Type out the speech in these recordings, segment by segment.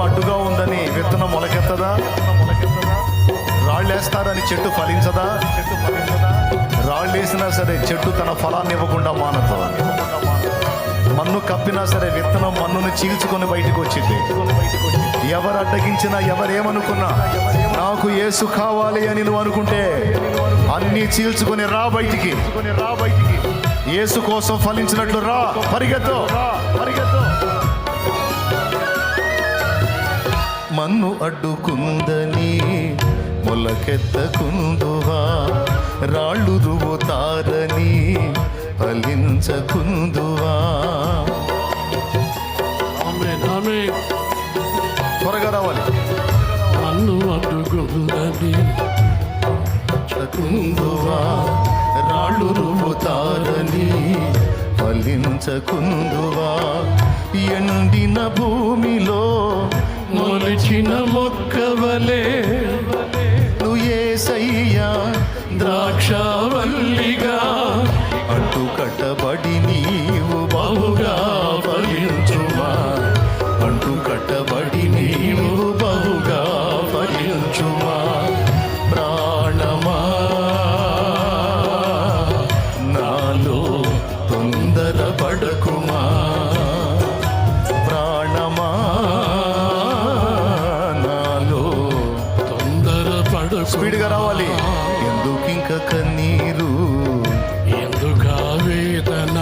అడ్డుగా ఉందని విత్తనం మొలకెత్తదా? రాళ్ళేస్తారని చెట్టు ఫలించదా? రాళ్ళు వేసినా సరే చెట్టు తన ఫలాన్ని ఇవ్వకుండా మానదు. మన్ను కప్పినా సరే విత్తనం మన్నును చీల్చుకొని బయటికి వచ్చింది. ఎవరు అడ్డగించినా, ఎవరేమనుకున్నా, నాకు యేసు కావాలి అని నువ్వు అనుకుంటే అన్నీ చీల్చుకొని రా బయటికి. యేసు కోసం ఫలించినట్లు రా, పరిగెత్తు. మన్ను అడ్డుకుందని మొలకెత్తకుందువా, రాళ్ళు రువుతారని ఫలించకుందువా. త్వరగా రావాలి. మన్ను అడ్డుకుందని కుందువా, రాళ్ళు రువుతారని ఫలించకుందువా. ఎండిన భూమిలో మొలిచిన మొక్కవలే నువ్వు యేసయ్యా ద్రాక్షవల్లిగా అడ్డు కట్టబడి నీవు బహుగా ఫలించుమా. అంటు కట్టబడి నీవు బహుగా ఫలించుమా. ప్రాణమా నాలో తొందరపడకుమా. ప్రాణమా నాలో తొందరపడకు. స్పీడ్గా రావాలి. ఎందుకింక కన్నీరు, ఎందుకా వేదన,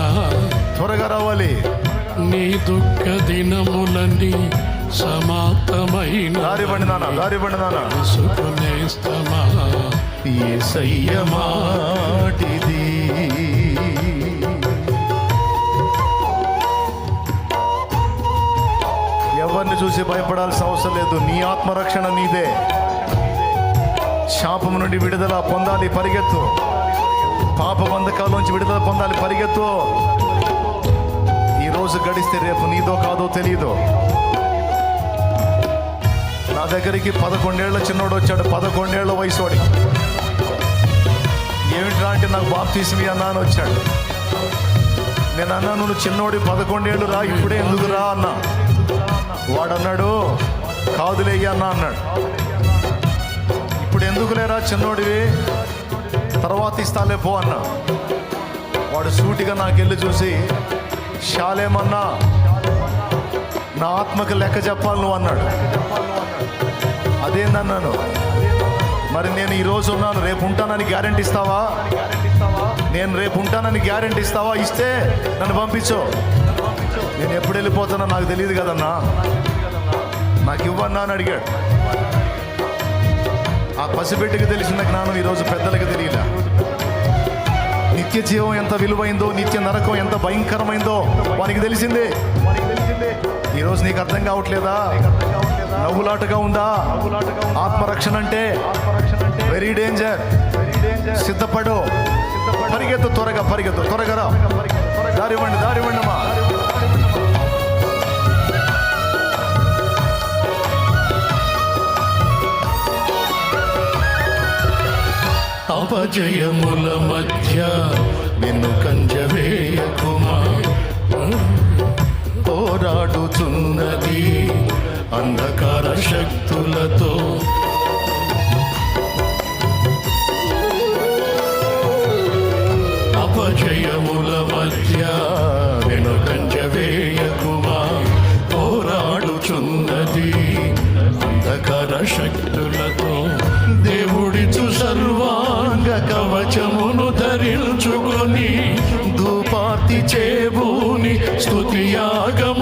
త్వరగా రావాలి. నీ దుఃఖ దినములన్నీ సమాప్తమైన దారి బండి నాన్న సుఖనేస్తమా. యేసయ్య మాటిది. ఎవరిని చూసి భయపడాల్సిన అవసరం లేదు. నీ ఆత్మరక్షణ నీదే. శాపము నుండి విడుదల పొందాలి, పరిగెత్తు. పాప బంధకాల్లోంచి విడుదల పొందాలి, పరిగెత్తు. ఈరోజు గడిస్తే రేపు నీదో కాదో తెలియదు. నా దగ్గరికి 11 ఏళ్ల చిన్నోడు వచ్చాడు, 11 ఏళ్ల వయసువాడి. ఏమిట్రా అంటే నాకు బాప్తీసం అన్నా అని వచ్చాడు. నేను అన్నా, నువ్వు చిన్నోడి 11 ఏళ్ళు రా, ఇప్పుడే ఎందుకు రా అన్నా. వాడన్నాడు, కాదులే అన్నా అన్నాడు. ఇప్పుడు ఎందుకు లేరా చిన్నోడివి, తర్వాత ఇస్తాలే పో అన్నా. వాడు సూటిగా నాకెళ్ళి చూసి, శాలేమన్నా నా ఆత్మకు లెక్క చెప్పాలి నువ్వు అన్నాడు. అదేందన్నాను. మరి నేను ఈరోజు ఉన్నాను, రేపు ఉంటానని గ్యారెంటీ ఇస్తావా? నేను రేపు ఉంటానని గ్యారెంటీ ఇస్తావా? ఇస్తే నన్ను పంపించు. నేను ఎప్పుడు వెళ్ళిపోతానో నాకు తెలియదు కదన్నా, నాకు ఇవ్వన్నా అని అడిగాడు. ఆ పసిబిడ్డకి తెలిసిన జ్ఞానం ఈరోజు పెద్దలకు తెలియలే. నిత్య జీవం ఎంత విలువైందో, నిత్య నరకం ఎంత భయంకరమైందో వానికి తెలిసిందే. ఈరోజు నీకు అర్థం కావట్లేదా? నవ్వులాటగా ఉందా? ఆత్మరక్షణ అంటే వెరీ డేంజర్. సిద్ధపడు, పరిగెత్తు, త్వరగా రా. దారివ్వండి అమ్మా. అపజయముల మధ్య వెనుకంజ వేయకుమా. పోరాడుచున్నది అంధకార శక్తులతో, అపజయముల మధ్య వెనుకంజ వేయకుమా. పోరాడుచున్నది అంధకార శక్తులతో. దేవుడిచు సర్వాంగ కవచమును ధరించుకొని ధూపార్తి చేబూని స్తుతియాగం